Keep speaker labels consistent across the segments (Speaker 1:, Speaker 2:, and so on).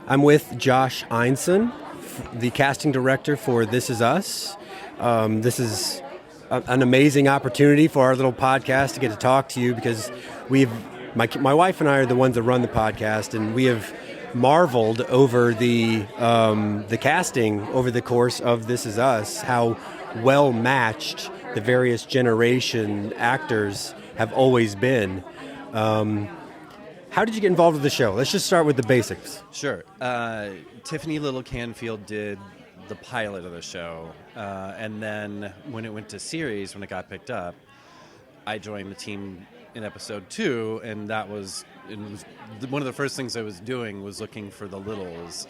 Speaker 1: I'm with Josh Einsohn, the casting director for This Is Us. This is an amazing opportunity for our little podcast to get to talk to you because my wife and I are the ones that run the podcast, and we have marveled over the casting over the course of This Is Us, how well matched the various generation actors have always been. How did you get involved with the show? Let's just start with the basics.
Speaker 2: Sure. Tiffany Little Canfield did the pilot of the show, and then when it went to series, when it got picked up, I joined the team in episode 2, and it was one of the first things I was doing was looking for the Littles.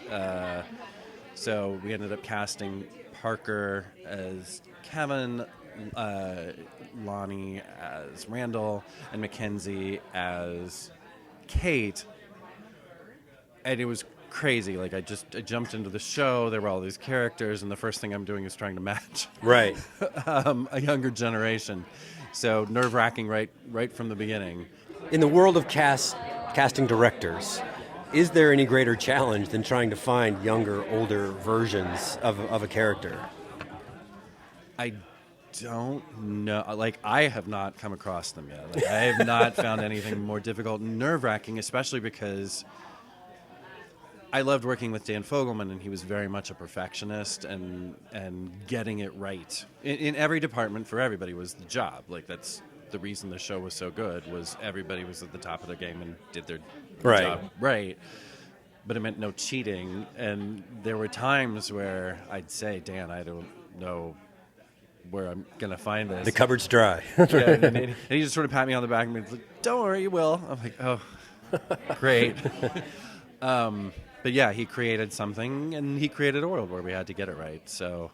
Speaker 2: So we ended up casting Parker as Kevin, Lonnie as Randall, and Mackenzie as Kate, and it was crazy. Like I jumped into the show. There were all these characters, and the first thing I'm doing is trying to match
Speaker 1: Right.
Speaker 2: a younger generation. So nerve-wracking right from the beginning.
Speaker 1: In the world of casting directors, is there any greater challenge than trying to find younger, older versions of a character?
Speaker 2: I don't know. Like, I have not come across them yet. Like, I have not found anything more difficult and nerve-wracking, especially because I loved working with Dan Fogelman, and he was very much a perfectionist, and getting it right in every department for everybody was the job. Like, that's the reason the show was so good, was everybody was at the top of their game and did their job right. But it meant no cheating, and there were times where I'd say, Dan, I don't know where I'm going to find this.
Speaker 1: The cupboard's dry.
Speaker 2: Yeah, and he just sort of pat me on the back and was like, don't worry, you will. I'm like, oh, great. But yeah, he created something, and he created a world where we had to get it right. So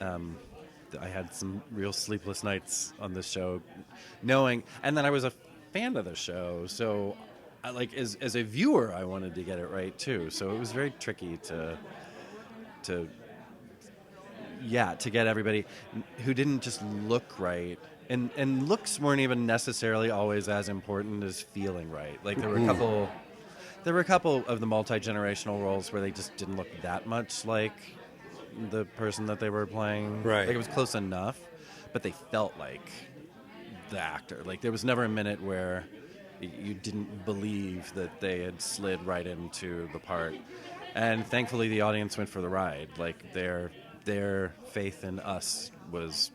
Speaker 2: I had some real sleepless nights on this show, knowing, and then I was a fan of the show. So I, like, as a viewer, I wanted to get it right too. So it was very tricky to get everybody who didn't just look right, and looks weren't even necessarily always as important as feeling right. Like there were a couple of the multi-generational roles where they just didn't look that much like the person that they were playing.
Speaker 1: Right.
Speaker 2: Like it was close enough, but they felt like the actor. Like there was never a minute where you didn't believe that they had slid right into the part. And thankfully the audience went for the ride. Like their faith in us was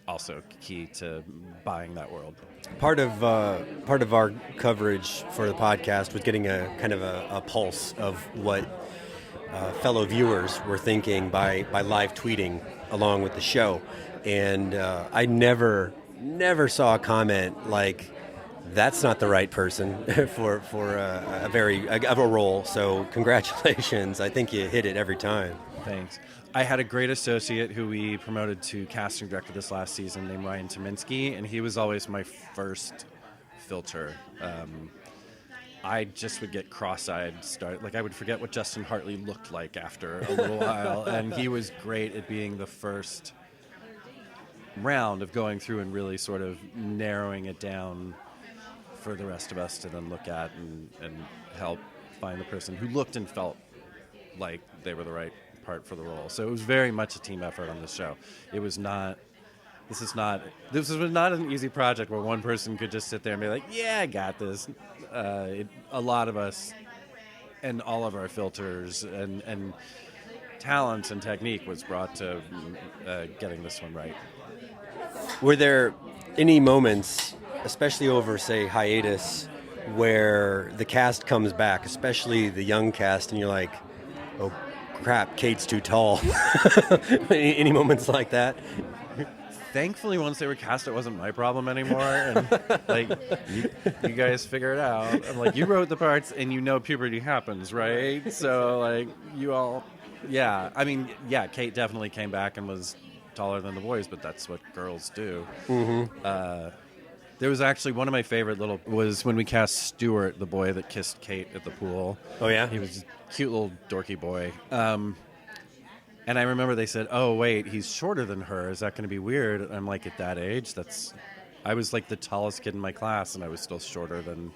Speaker 2: also key to buying that world.
Speaker 1: Part of our coverage for the podcast was getting a kind of a pulse of what fellow viewers were thinking by live tweeting along with the show, and I never saw a comment like, "That's not the right person for a role." So congratulations! I think you hit it every time.
Speaker 2: Thanks. I had a great associate who we promoted to casting director this last season named Ryan Tominski, and he was always my first filter. I just would get cross-eyed, I would forget what Justin Hartley looked like after a little while, and he was great at being the first round of going through and really sort of narrowing it down for the rest of us to then look at and help find the person who looked and felt like they were the right part for the role. So it was very much a team effort on this show. This was not an easy project where one person could just sit there and be like, yeah, I got this. A lot of us and all of our filters and talent and technique was brought to getting this one right.
Speaker 1: Were there any moments, especially over, say, hiatus, where the cast comes back, especially the young cast, and you're like, oh, crap, Kate's too tall? Any moments like that?
Speaker 2: Thankfully, once they were cast, it wasn't my problem anymore. And like, you guys figure it out. I'm like, you wrote the parts, and you know puberty happens, right? So like, you all, yeah. I mean, yeah, Kate definitely came back and was taller than the boys, but that's what girls do. Mm-hmm. There was actually one of my favorite was when we cast Stuart, the boy that kissed Kate at the pool.
Speaker 1: Oh yeah,
Speaker 2: he was a cute little dorky boy. And I remember they said, "Oh wait, he's shorter than her. Is that going to be weird?" And I'm like, at that age, I was like the tallest kid in my class, and I was still shorter than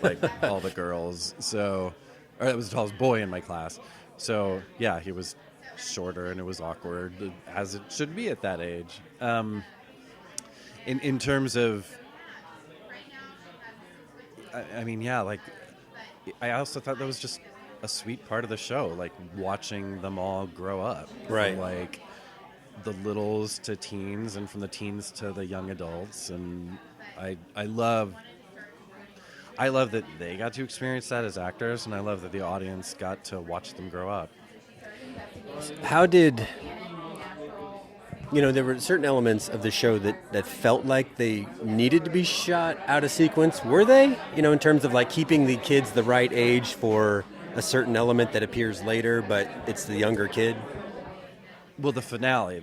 Speaker 2: like all the girls. So, or it was the tallest boy in my class. So yeah, he was shorter, and it was awkward, as it should be at that age. In terms of, I mean, yeah, like I also thought that was just a sweet part of the show, like watching them all grow up,
Speaker 1: Right?
Speaker 2: from, like the littles to teens, and from the teens to the young adults, and I love that they got to experience that as actors, and I love that the audience got to watch them grow up.
Speaker 1: How did, there were certain elements of the show that felt like they needed to be shot out of sequence. Were they? In terms of like keeping the kids the right age for a certain element that appears later, but it's the younger kid?
Speaker 2: Well, the finale,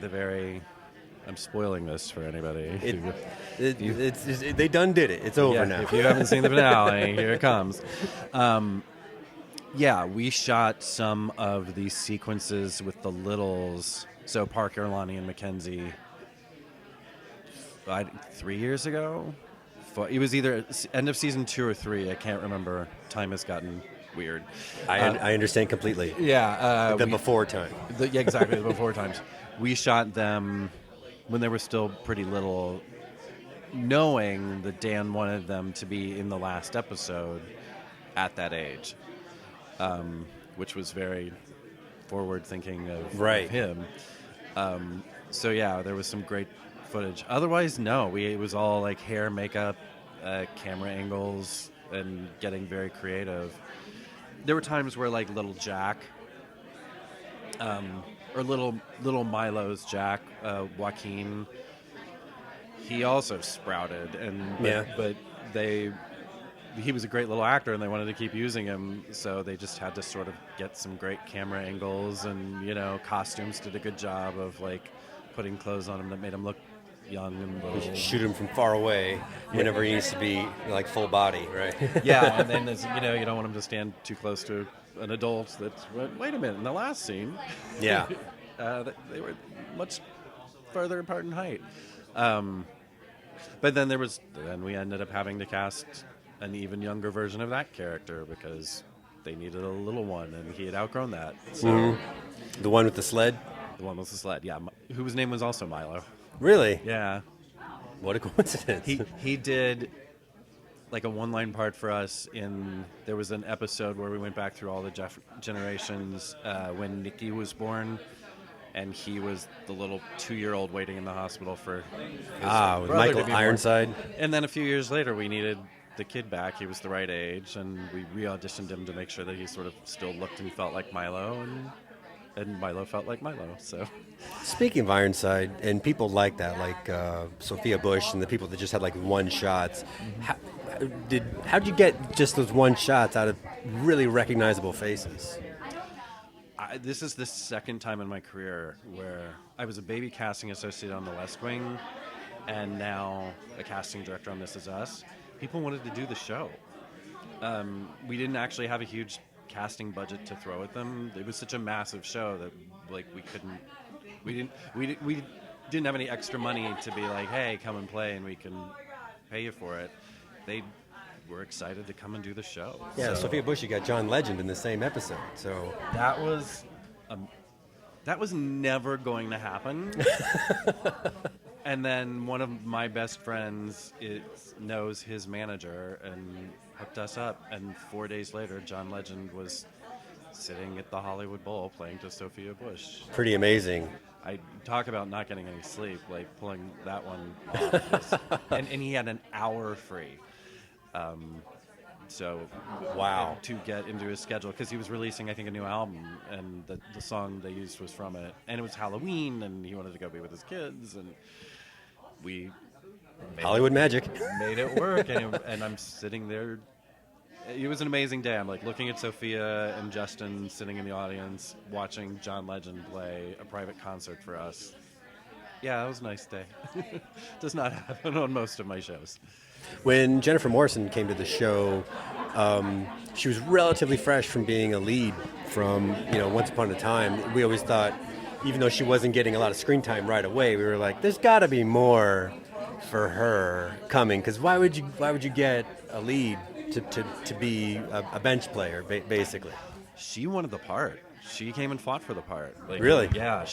Speaker 2: I'm spoiling this for anybody.
Speaker 1: They done did it. It's over now.
Speaker 2: If you haven't seen the finale, here it comes. Yeah, we shot some of these sequences with the littles. So Parker, Lonnie, and Mackenzie, 3 years ago? It was either end of season 2 or 3. I can't remember. Time has gotten weird.
Speaker 1: I understand completely.
Speaker 2: Yeah.
Speaker 1: Before time.
Speaker 2: Yeah, exactly, the before times. We shot them when they were still pretty little, knowing that Dan wanted them to be in the last episode at that age, which was very forward-thinking of him. So yeah, there was some great footage. Otherwise, no. It was all like hair, makeup, camera angles, and getting very creative. There were times where like little Jack, or little Milo's Jack, Joaquin, he also sprouted, but he was a great little actor, and they wanted to keep using him, so they just had to sort of get some great camera angles, and costumes did a good job of like putting clothes on him that made him look young and little.
Speaker 1: Shoot him from far away whenever he needs to be like full body, right?
Speaker 2: Yeah, and then you don't want him to stand too close to an adult. Wait a minute, in the last scene,
Speaker 1: yeah,
Speaker 2: they were much further apart in height. But then we ended up having to cast an even younger version of that character because they needed a little one, and he had outgrown that. So
Speaker 1: The one with the sled?
Speaker 2: The one with the sled, yeah. Whose name was also Milo.
Speaker 1: Really?
Speaker 2: Yeah.
Speaker 1: What a coincidence.
Speaker 2: He did like a one-line part for us there was an episode where we went back through all the generations when Nikki was born, and he was the little 2-year-old waiting in the hospital for his
Speaker 1: with Michael Ironside.
Speaker 2: And then a few years later, we needed the kid back. He was the right age, and we re-auditioned him to make sure that he sort of still looked and felt like Milo, and Milo felt like Milo. So,
Speaker 1: speaking of Ironside and people like that, like Sophia Bush and the people that just had like one shots, how'd you get just those one shots out of really recognizable faces?
Speaker 2: This is the second time in my career where I was a baby casting associate on The West Wing, and now a casting director on This Is Us. People wanted to do the show. We didn't actually have a huge casting budget to throw at them. It was such a massive show that like we didn't have any extra money to be like, hey, come and play and we can pay you for it. They were excited to come and do the show.
Speaker 1: Yeah, so, Sophia Bush, you got John Legend in the same episode. So
Speaker 2: that was never going to happen. And then one of my best friends knows his manager and hooked us up. And 4 days later, John Legend was sitting at the Hollywood Bowl playing to Sophia Bush.
Speaker 1: Pretty amazing.
Speaker 2: I talk about not getting any sleep, like pulling that one off. And he had an hour free. So
Speaker 1: wow,
Speaker 2: to get into his schedule, because he was releasing, I think, a new album, and the song they used was from it, and it was Halloween, and he wanted to go be with his kids, and we
Speaker 1: Hollywood magic
Speaker 2: made it work, and I'm sitting there. It was an amazing day. I'm like looking at Sophia and Justin sitting in the audience, watching John Legend play a private concert for us. Yeah, it was a nice day. Does not happen on most of my shows.
Speaker 1: When Jennifer Morrison came to the show, she was relatively fresh from being a lead from Once Upon a Time. We always thought, even though she wasn't getting a lot of screen time right away, we were like, there's got to be more for her coming, because why would you get a lead to be a bench player, basically?
Speaker 2: she wanted the part. She came and fought for the part. Like,
Speaker 1: Really?
Speaker 2: Yeah,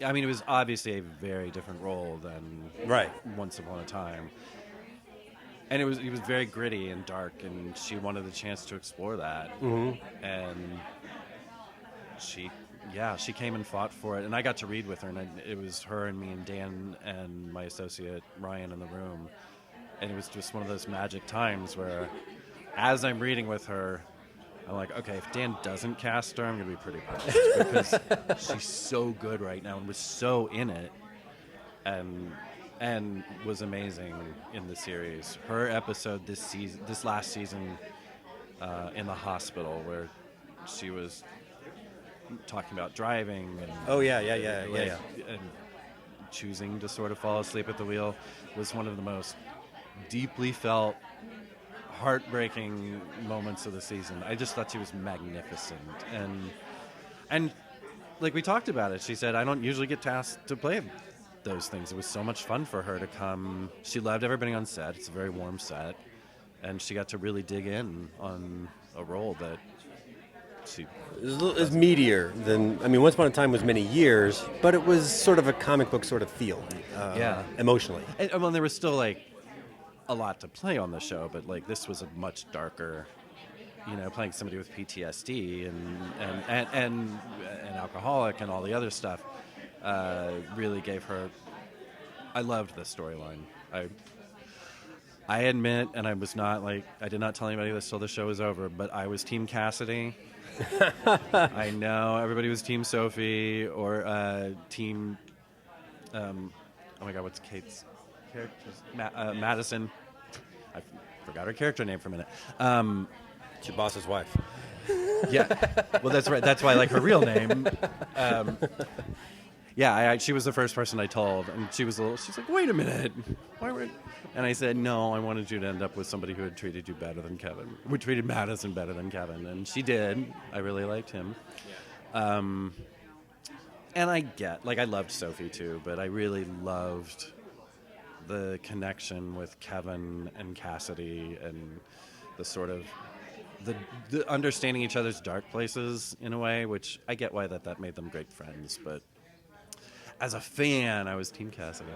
Speaker 2: I mean, it was obviously a very different role than
Speaker 1: Right.
Speaker 2: Once Upon a Time. And it was very gritty and dark, and she wanted the chance to explore that.
Speaker 1: Mm-hmm.
Speaker 2: And she came and fought for it. And I got to read with her, and it was her and me and Dan and my associate Ryan in the room. And it was just one of those magic times where, as I'm reading with her, I'm like, okay, if Dan doesn't cast her, I'm going to be pretty pissed because she's so good right now and was so in it and was amazing in the series. Her episode this last season in the hospital where she was talking about driving and and choosing to sort of fall asleep at the wheel was one of the most deeply felt, heartbreaking moments of the season. I just thought she was magnificent, and like we talked about it, she said, I don't usually get tasked to play those things. It was so much fun for her to come. She loved everybody on set. It's a very warm set, and she got to really dig in on a role that she...
Speaker 1: It was meatier than, I mean, Once Upon a Time was many years, but it was sort of a comic book sort of feel, emotionally.
Speaker 2: And, well, there was still like a lot to play on the show, but like this was a much darker, playing somebody with PTSD and an alcoholic and all the other stuff, really gave her. I loved the storyline. I admit, and I did not tell anybody this till the show was over, but I was Team Cassidy. I know everybody was Team Sophie or Team. Oh my God, what's Kate's character's? Madison. I forgot her character name for a minute.
Speaker 1: It's your boss's wife.
Speaker 2: Yeah, well, that's right. That's why I like her real name. She was the first person I told, and she's like, wait a minute. And I said, no, I wanted you to end up with somebody who had treated you better than Kevin. Who treated Madison better than Kevin, and she did. I really liked him. And I loved Sophie too, but I really loved the connection with Kevin and Cassidy and the sort of the understanding each other's dark places in a way, which I get why that made them great friends, but as a fan, I was Team Cassidy.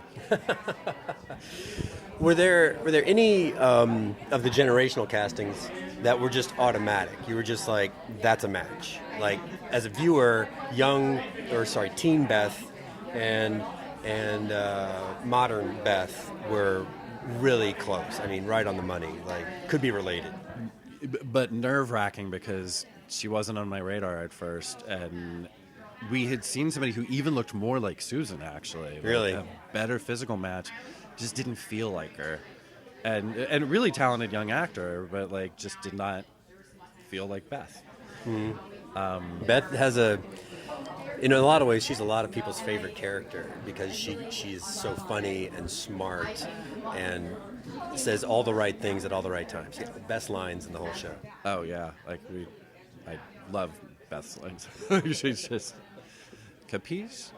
Speaker 1: Were there any of the generational castings that were just automatic? You were just like, that's a match. Like, as a viewer, teen Beth and modern Beth were really close. I mean, right on the money. Like, could be related.
Speaker 2: But nerve-wracking because she wasn't on my radar at first, and we had seen somebody who even looked more like Susan, actually.
Speaker 1: Really?
Speaker 2: Like a better physical match. Just didn't feel like her. And a really talented young actor, but like just did not feel like Beth.
Speaker 1: Mm-hmm. Beth has in a lot of ways, she's a lot of people's favorite character because she's so funny and smart and says all the right things at all the right times. She has the best lines in the whole show.
Speaker 2: Oh, yeah. I love Beth's lines. She's just... Capiche?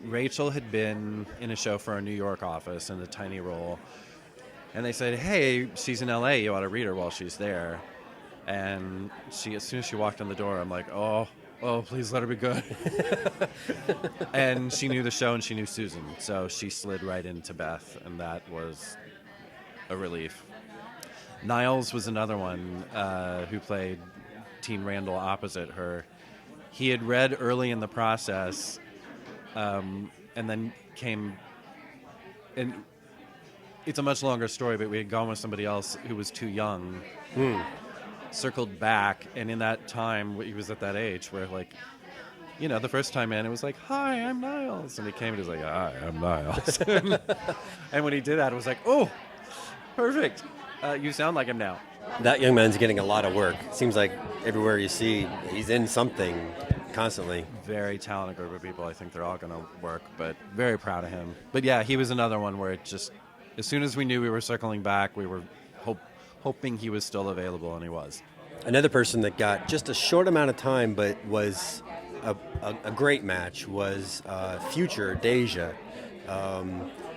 Speaker 2: Rachel had been in a show for our New York office in a tiny role, and they said, hey, she's in LA, you ought to read her while she's there. And as soon as she walked in the door, I'm like, oh, please let her be good. And she knew the show and she knew Susan, so she slid right into Beth, and that was a relief. Niles was another one who played Teen Randall opposite her. He had read early in the process, and then came, and it's a much longer story, but we had gone with somebody else who was too young, circled back, and in that time, he was at that age where, like, the first time in, it was like, hi, I'm Niles. And he came and he was like, hi, I'm Niles. And when he did that, it was like, oh, perfect. You sound like him now.
Speaker 1: That young man's getting a lot of work. Seems like everywhere you see, he's in something constantly.
Speaker 2: Very talented group of people. I think they're all going to work, but very proud of him. But yeah, he was another one where it just, as soon as we knew we were circling back, we were hoping he was still available, and he was.
Speaker 1: Another person that got just a short amount of time, but was a great match, was future Deja.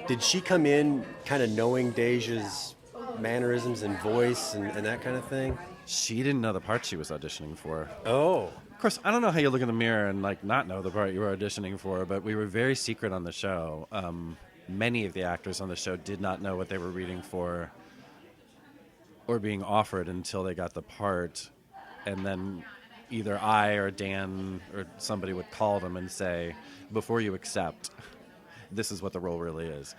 Speaker 1: Did she come in kind of knowing Deja's mannerisms and voice and that kind of thing?
Speaker 2: She didn't know the part she was auditioning for.
Speaker 1: Oh.
Speaker 2: Of course, I don't know how you look in the mirror and like not know the part you were auditioning for, but we were very secret on the show. Many of the actors on the show did not know what they were reading for or being offered until they got the part, and then either I or Dan or somebody would call them and say, before you accept, this is what the role really is.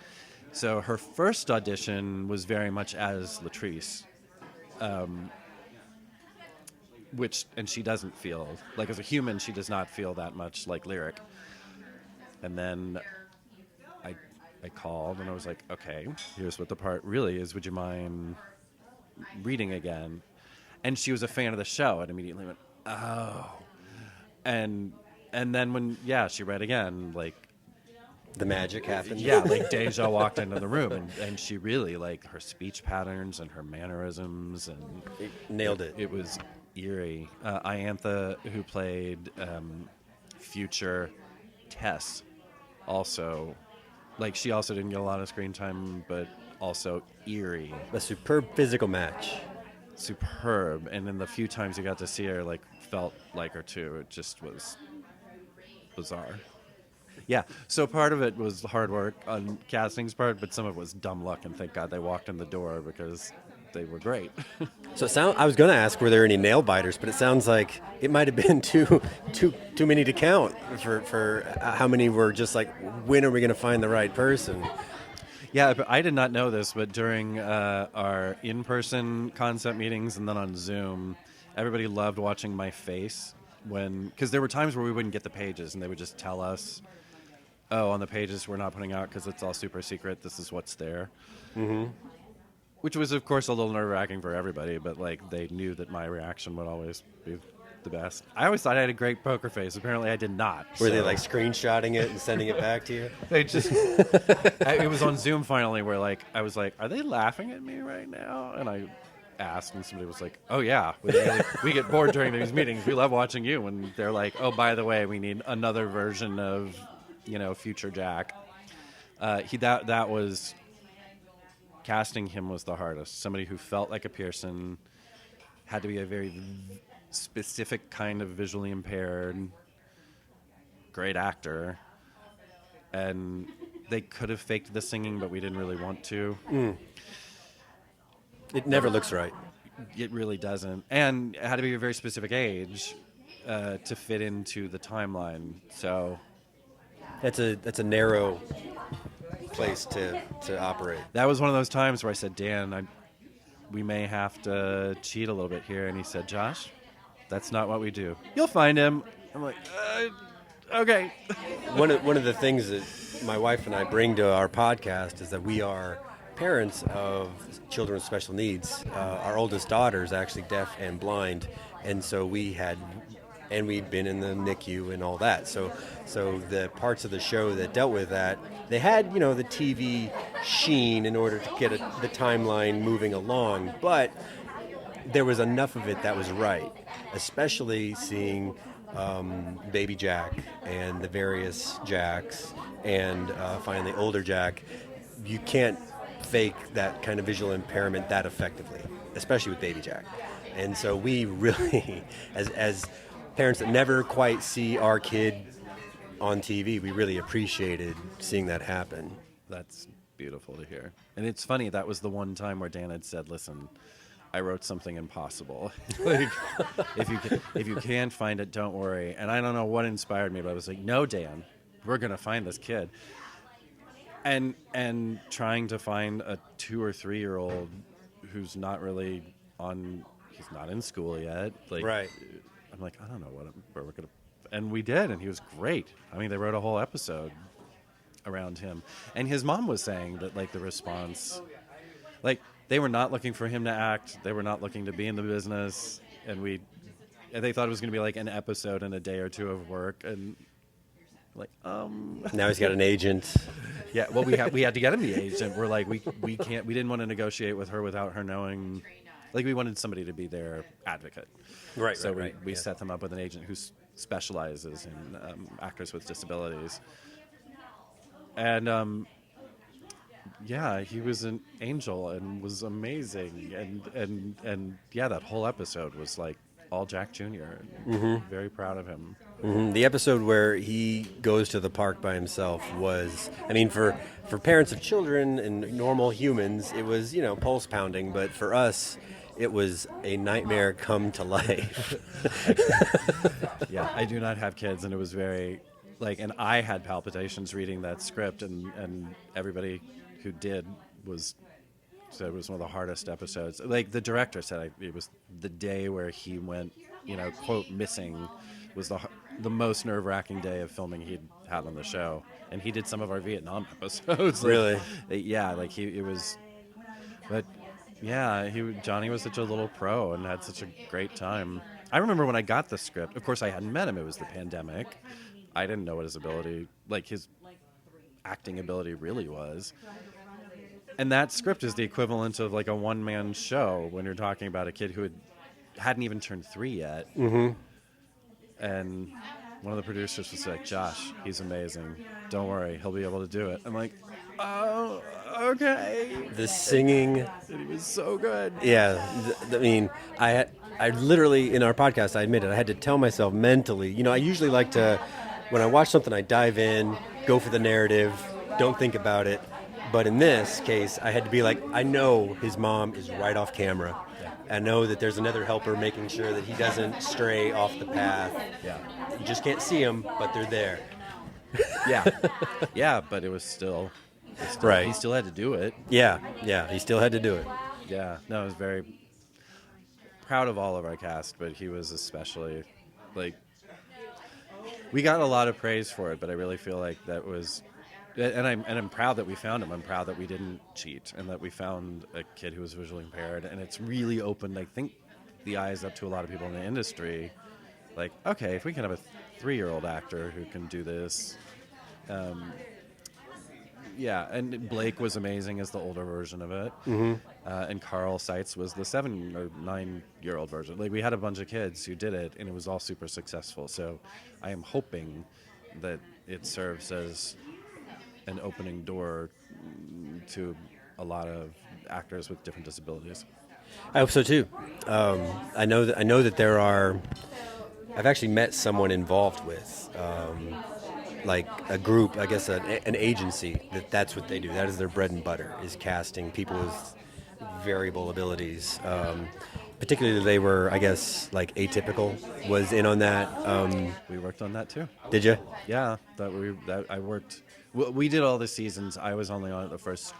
Speaker 2: So her first audition was very much as Latrice. And she doesn't feel, like as a human, she does not feel that much like Lyric. And then I called and I was like, okay, here's what the part really is. Would you mind reading again? And she was a fan of the show and immediately went, oh. And then when, she read again, like,
Speaker 1: the magic happened.
Speaker 2: Yeah, like Deja walked into the room and she really, like, her speech patterns and her mannerisms and
Speaker 1: nailed it.
Speaker 2: It was eerie. Iantha, who played future Tess, also, like, she also didn't get a lot of screen time, but also eerie.
Speaker 1: A superb physical match.
Speaker 2: Superb. And in the few times you got to see her, like, felt like her too. It just was bizarre. Yeah, so part of it was hard work on casting's part, but some of it was dumb luck, and thank God they walked in the door because they were great.
Speaker 1: So I was going to ask, were there any nail biters, but it sounds like it might have been too many to count for how many were just like, when are we going to find the right person?
Speaker 2: Yeah, but I did not know this, but during our in-person concept meetings and then on Zoom, everybody loved watching my face because there were times where we wouldn't get the pages and they would just tell us, oh, on the pages we're not putting out because it's all super secret. This is what's there. Mm-hmm. Which was, of course, a little nerve-wracking for everybody, but like they knew that my reaction would always be the best. I always thought I had a great poker face. Apparently, I did not.
Speaker 1: Were they like screenshotting it and sending it back to you?
Speaker 2: They just. It was on Zoom finally, where like I was like, "Are they laughing at me right now?" And I asked, and somebody was like, "Oh yeah, we get bored during these meetings. We love watching you." And they're like, "Oh, by the way, we need another version of, future Jack." That was. Casting him was the hardest. Somebody who felt like a Pearson, had to be a very specific kind of visually impaired, great actor, and they could have faked the singing, but we didn't really want to.
Speaker 1: It never looks right.
Speaker 2: It really doesn't. And it had to be a very specific age to fit into the timeline. So
Speaker 1: that's a narrow place to operate.
Speaker 2: That was one of those times where I said, Dan, we may have to cheat a little bit here. And he said, Josh, that's not what we do. You'll find him. I'm like, okay.
Speaker 1: One of the things that my wife and I bring to our podcast is that we are parents of children with special needs. Our oldest daughter is actually deaf and blind, and so we'd been in the NICU and all that. So the parts of the show that dealt with that, they had, the TV sheen in order to get the timeline moving along, but there was enough of it that was right, especially seeing baby Jack and the various Jacks and finally older Jack. You can't fake that kind of visual impairment that effectively, especially with baby Jack. And so we really, as parents that never quite see our kid on TV, we really appreciated seeing that happen.
Speaker 2: That's beautiful to hear. And it's funny, that was the one time where Dan had said, listen, I wrote something impossible. Like, if you can't find it, don't worry. And I don't know what inspired me, but I was like, no, Dan, we're going to find this kid. And trying to find a 2 or 3 year old who's not really he's not in school yet. Like,
Speaker 1: right.
Speaker 2: I'm like, I don't know where we're going to. And we did, and he was great. I mean, they wrote a whole episode around him. And his mom was saying that, like, the response, like, they were not looking for him to act. They were not looking to be in the business. And they thought it was going to be like an episode and a day or two of work. And like,
Speaker 1: now he's got an agent.
Speaker 2: Yeah, well, we had to get him the agent. We're like, we didn't want to negotiate with her without her knowing. Like, we wanted somebody to be their advocate.
Speaker 1: Right.
Speaker 2: So
Speaker 1: right,
Speaker 2: we set them up with an agent who specializes in actors with disabilities. And yeah, he was an angel and was amazing, and yeah, that whole episode was like all Jack Jr. And very proud of him.
Speaker 1: The episode where he goes to the park by himself was, I mean, for parents of children and normal humans, it was, pulse pounding, but for us, it was a nightmare come to life.
Speaker 2: Yeah, I do not have kids, and it was very and I had palpitations reading that script, and everybody who did said it was one of the hardest episodes. Like the director said, it was the day where he went, quote, missing, was the most nerve-wracking day of filming he'd had on the show, and he did some of our Vietnam episodes.
Speaker 1: Really?
Speaker 2: Yeah, but yeah, Johnny was such a little pro and had such a great time. I remember when I got the script. Of course, I hadn't met him. It was the pandemic. I didn't know what his ability, his acting ability, really was. And that script is the equivalent of a one-man show when you're talking about a kid who hadn't even turned 3 yet.
Speaker 1: Mm-hmm.
Speaker 2: And one of the producers was like, "Josh, he's amazing. Don't worry, he'll be able to do it." I'm like, "Oh, okay."
Speaker 1: The singing.
Speaker 2: And he was so good.
Speaker 1: Yeah, I mean, I literally, in our podcast, I admit it, I had to tell myself mentally, I usually like to, when I watch something, I dive in, go for the narrative, don't think about it. But in this case, I had to be like, I know his mom is right off camera.
Speaker 2: Yeah.
Speaker 1: I know that there's another helper making sure that he doesn't stray off the path.
Speaker 2: Yeah.
Speaker 1: You just can't see them, but they're there.
Speaker 2: Yeah. Yeah, but it was still
Speaker 1: Right.
Speaker 2: He still had to do it.
Speaker 1: Yeah, he still had to do it.
Speaker 2: Yeah. No, I was very proud of all of our cast, but he was especially, we got a lot of praise for it, but I really feel like that was, and I'm proud that we found him. I'm proud that we didn't cheat and that we found a kid who was visually impaired, and it's really opened, I think, the eyes up to a lot of people in the industry. Okay, if we can have a 3-year-old actor who can do this, yeah, and Blake was amazing as the older version of it, and Carl Seitz was the 7 or 9-year-old version. We had a bunch of kids who did it, and it was all super successful. So I am hoping that it serves as an opening door to a lot of actors with different disabilities.
Speaker 1: I hope so too. I know that there are. I've actually met someone involved with, a group, I guess, an agency that's what they do. That is their bread and butter, is casting people with variable abilities. Particularly, they were, I guess, atypical was in on that.
Speaker 2: We worked on that too.
Speaker 1: Did you?
Speaker 2: Yeah, I worked. We did all the seasons. I was only on the first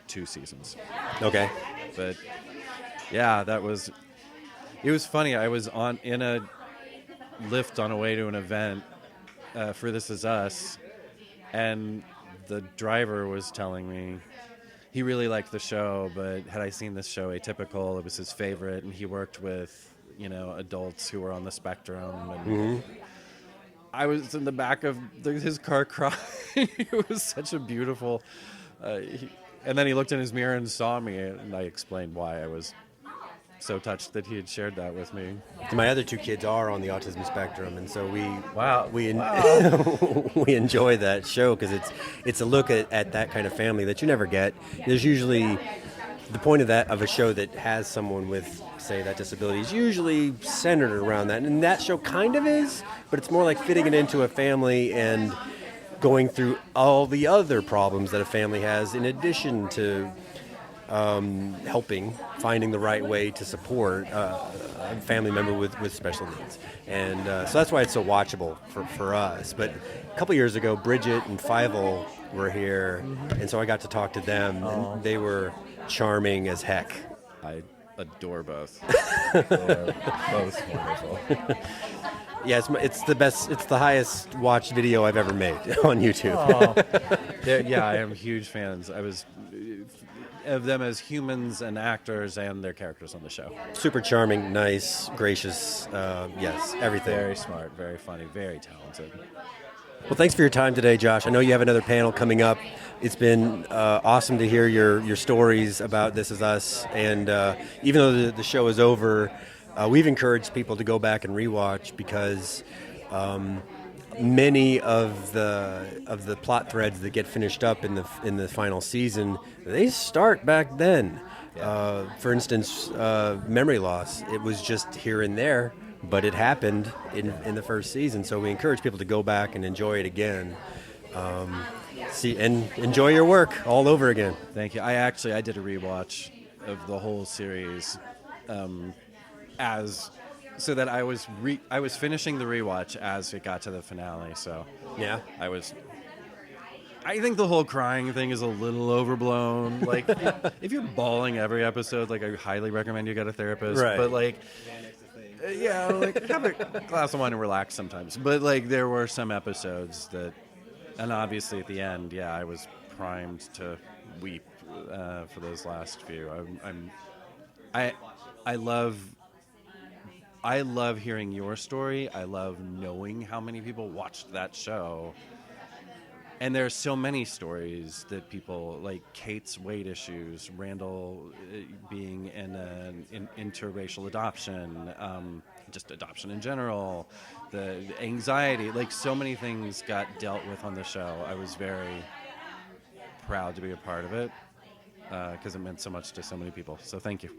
Speaker 2: 2 seasons.
Speaker 1: Okay.
Speaker 2: But yeah, it was funny. I was in a lift on a way to an event for This Is Us, and the driver was telling me he really liked the show, but had I seen this show Atypical, it was his favorite, and he worked with adults who were on the spectrum, and I was in the back of his car crying. It was such a beautiful and then he looked in his mirror and saw me, and I explained why I was so touched that he had shared that with me.
Speaker 1: My other 2 kids are on the autism spectrum, and so we we enjoy that show because it's a look at that kind of family that you never get. There's usually the point of a show that has someone with, say, that disability is usually centered around that, and that show kind of is, but it's more like fitting it into a family and going through all the other problems that a family has in addition to finding the right way to support a family member with special needs. And so that's why it's so watchable for us. But a couple years ago, Bridget and Fievel were here, and so I got to talk to them, and they were charming as heck.
Speaker 2: I adore both. They're both wonderful.
Speaker 1: Yeah, it's the best. It's the highest watched video I've ever made on YouTube.
Speaker 2: Yeah, I am huge fans. I was of them as humans and actors and their characters on the show.
Speaker 1: Super charming, nice, gracious. Yes, everything.
Speaker 2: Very smart, very funny, very talented.
Speaker 1: Well, thanks for your time today, Josh. I know you have another panel coming up. It's been awesome to hear your stories about This Is Us, and even though the show is over, we've encouraged people to go back and rewatch because many of the plot threads that get finished up in the final season, they start back then. For instance, memory loss. It was just here and there, but it happened in the first season. So we encourage people to go back and enjoy it again. See and enjoy your work all over again.
Speaker 2: Thank you. I did a rewatch of the whole series, as so that I was finishing the rewatch as it got to the finale. So
Speaker 1: Yeah.
Speaker 2: I think the whole crying thing is a little overblown. Like, if you're bawling every episode, like, I highly recommend you get a therapist.
Speaker 1: Right.
Speaker 2: But, like, have a glass of wine and relax sometimes. But, like, there were some episodes that, and obviously at the end, I was primed to weep for those last few. I love hearing your story. I love knowing how many people watched that show. And there's so many stories that people, like Kate's weight issues, Randall being in an interracial adoption, just adoption in general, the anxiety, like so many things got dealt with on the show. I was very proud to be a part of it because it meant so much to so many people. So thank you.